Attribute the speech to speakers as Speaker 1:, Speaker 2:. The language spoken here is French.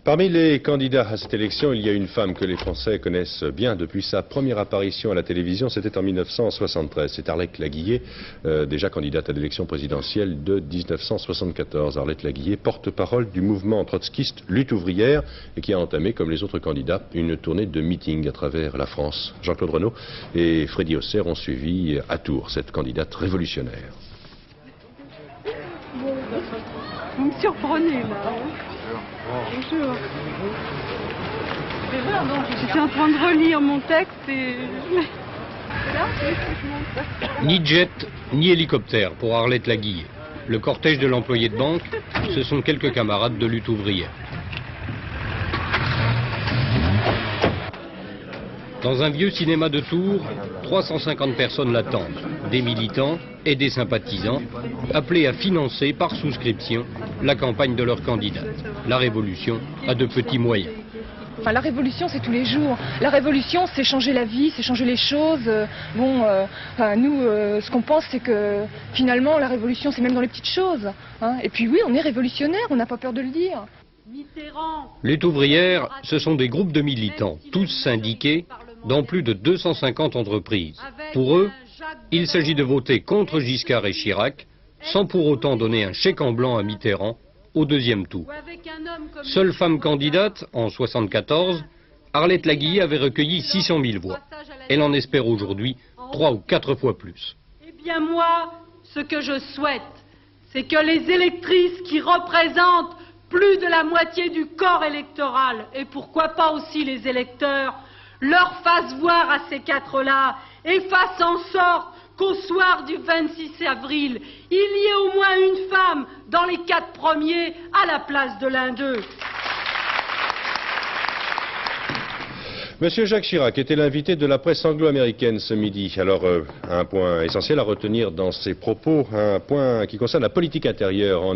Speaker 1: Parmi les candidats à cette élection, il y a une femme que les Français connaissent bien depuis sa première apparition à la télévision, c'était en 1973. C'est Arlette Laguillet, déjà candidate à l'élection présidentielle de 1974. Arlette Laguillet, porte-parole du mouvement trotskiste Lutte ouvrière et qui a entamé, comme les autres candidats, une tournée de meetings à travers la France. Jean-Claude Renaud et Freddy Auxerre ont suivi à Tours cette candidate révolutionnaire.
Speaker 2: Vous me surprenez là. Bonjour. J'étais en train de relire mon texte et...
Speaker 3: Ni jet, ni hélicoptère pour Arlette Laguillet. Le cortège de l'employé de banque, ce sont quelques camarades de lutte ouvrière. Dans un vieux cinéma de Tours, 350 personnes l'attendent, des militants et des sympathisants, appelés à financer par souscription la campagne de leur candidate. La révolution a de petits moyens.
Speaker 4: Enfin, la révolution, c'est tous les jours. La révolution, c'est changer la vie, c'est changer les choses. Nous, ce qu'on pense, c'est que finalement, la révolution, c'est même dans les petites choses. Hein. Et puis oui, on est révolutionnaire, on n'a pas peur de le dire.
Speaker 3: Lutte ouvrière, ce sont des groupes de militants, tous syndiqués, dans plus de 250 entreprises. Pour eux, il s'agit de voter contre Giscard et Chirac, sans pour autant donner un chèque en blanc à Mitterrand au deuxième tour. Seule femme candidate, en 1974, Arlette Laguillet avait recueilli 600 000 voix. Elle en espère aujourd'hui 3 ou 4 fois plus.
Speaker 5: Eh bien moi, ce que je souhaite, c'est que les électrices qui représentent plus de la moitié du corps électoral, et pourquoi pas aussi les électeurs, leur fassent voir à ces quatre-là et fassent en sorte qu'au soir du 26 avril, il y ait au moins une femme dans les 4 premiers à la place de l'un d'eux.
Speaker 1: Monsieur Jacques Chirac était l'invité de la presse anglo-américaine ce midi. Alors, un point essentiel à retenir dans ses propos, un point qui concerne la politique intérieure.